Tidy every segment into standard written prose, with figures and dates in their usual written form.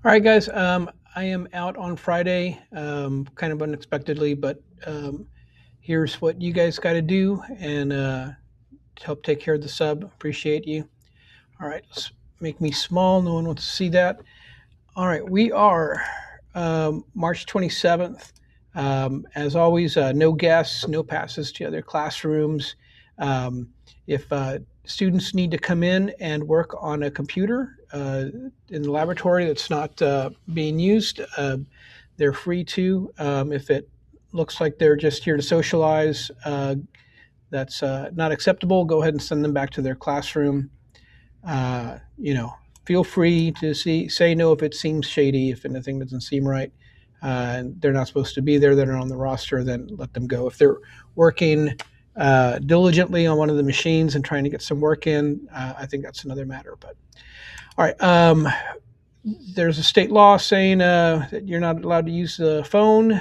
All right, guys. I am out on Friday, kind of unexpectedly, but here's what you guys got to do and to help take care of the sub. Appreciate you. All right, let's make me small. No one wants to see that. All right, we are March 27th. As always, no guests, no passes to other classrooms. Um, if students need to come in and work on a computer in the laboratory that's not being used, they're free to. If it looks like they're just here to socialize, that's not acceptable. Go ahead and send them back to their classroom. You know, feel free to say no if it seems shady, if anything doesn't seem right. And they're not supposed to be there, that are on the roster, then let them go. If they're working diligently on one of the machines and trying to get some work in, I think that's another matter. But all right, there's a state law saying that you're not allowed to use the phone,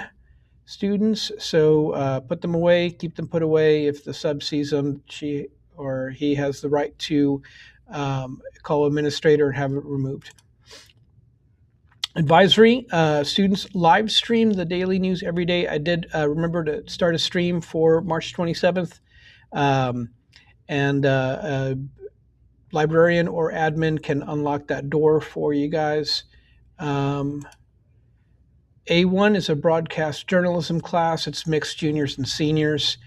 students. So put them away, keep them put away. If the sub sees them, she or he has the right to call administrator and have it removed. Advisory, students live stream the daily news every day. I did remember to start a stream for March 27th. Um, and a librarian or admin can unlock that door for you guys. A1 is a broadcast journalism class. It's mixed juniors and seniors.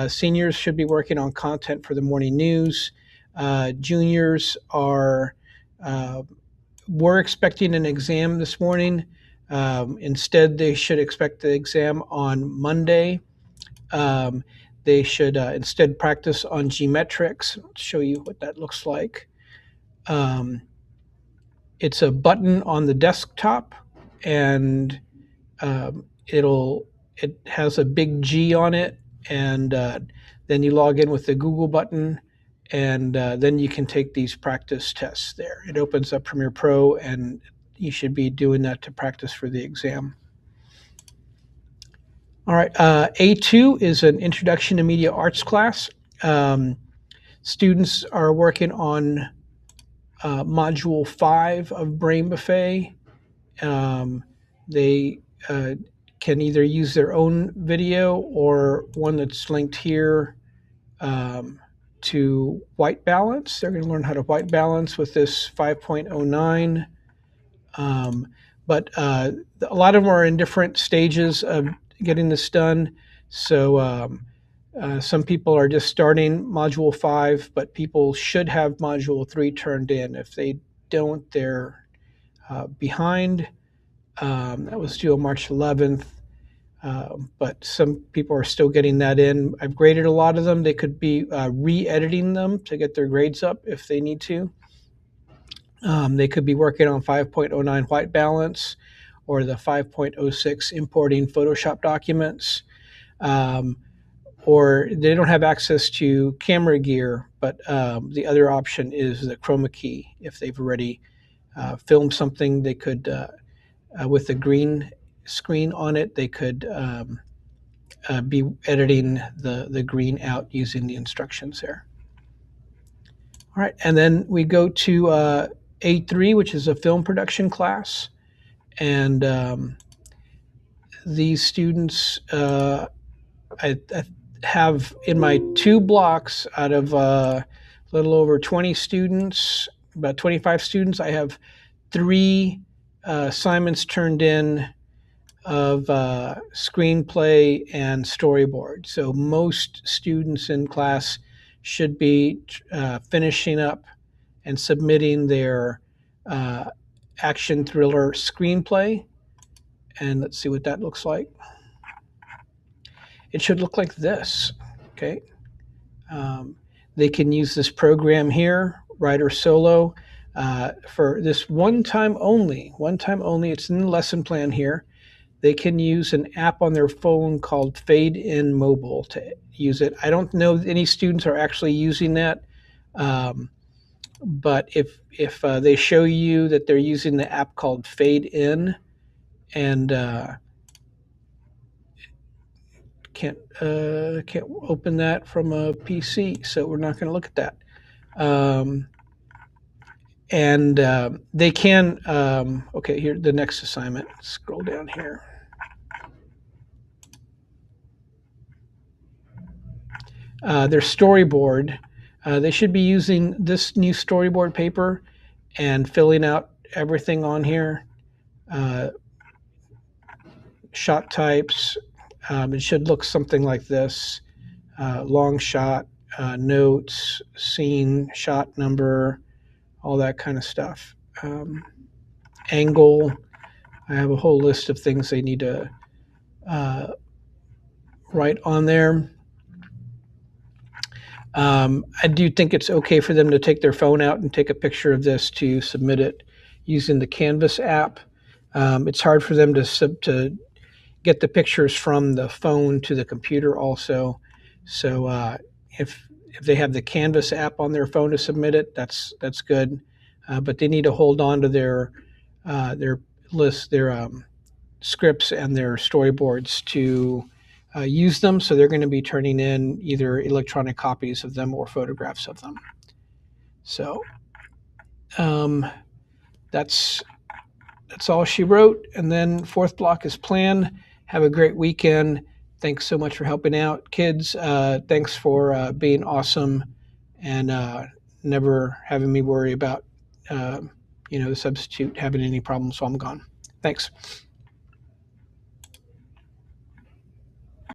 Seniors should be working on content for the morning news. Juniors were expecting an exam this morning. Instead, they should expect the exam on Monday. They should instead practice on geometrics. I'll show you what that looks like. It's a button on the desktop, and it has a big G on it, and then you log in with the Google button, and then you can take these practice tests there. It opens up Premiere Pro, and you should be doing that to practice for the exam. All right, A2 is an Introduction to Media Arts class. Students are working on Module 5 of Brain Buffet. They can either use their own video or one that's linked here to white balance. They're going to learn how to white balance with this 5.09. But a lot of them are in different stages of getting this done. So some people are just starting Module 5, but people should have Module 3 turned in. If they don't, they're behind. That was due on March 11th. But some people are still getting that in. I've graded a lot of them. They could be re-editing them to get their grades up if they need to. They could be working on 5.09 white balance or the 5.06 importing Photoshop documents. Or they don't have access to camera gear, but the other option is the chroma key. If they've already filmed something, they could, with the green screen on it, they could be editing the green out using the instructions there. All right, and then we go to A3, which is a film production class. And these students, I have in my 2 blocks out of a little over 20 students, about 25 students, I have 3 assignments turned in of screenplay and storyboard. So most students in class should be finishing up and submitting their action thriller screenplay. And let's see what that looks like. It should look like this, okay? They can use this program here, Writer Solo, for this one time only. It's in the lesson plan here. They can use an app on their phone called Fade In Mobile to use it. I don't know if any students are actually using that, but if they show you that they're using the app called Fade In, and can't open that from a PC, so we're not going to look at that. and they can, okay, here, the next assignment, scroll down here. Their storyboard, they should be using this new storyboard paper and filling out everything on here. Shot types, it should look something like this. Long shot, notes, scene, shot number, all that kind of stuff. Angle, I have a whole list of things they need to write on there. I do think it's okay for them to take their phone out and take a picture of this to submit it using the Canvas app. It's hard for them to get the pictures from the phone to the computer also. So if they have the Canvas app on their phone to submit it, that's good. But they need to hold on to their list, their scripts and their storyboards to use them. So they're going to be turning in either electronic copies of them or photographs of them. So that's all she wrote. And then fourth block is plan. Have a great weekend. Thanks so much for helping out, kids. Thanks for being awesome and never having me worry about the substitute having any problems while I'm gone. Thanks.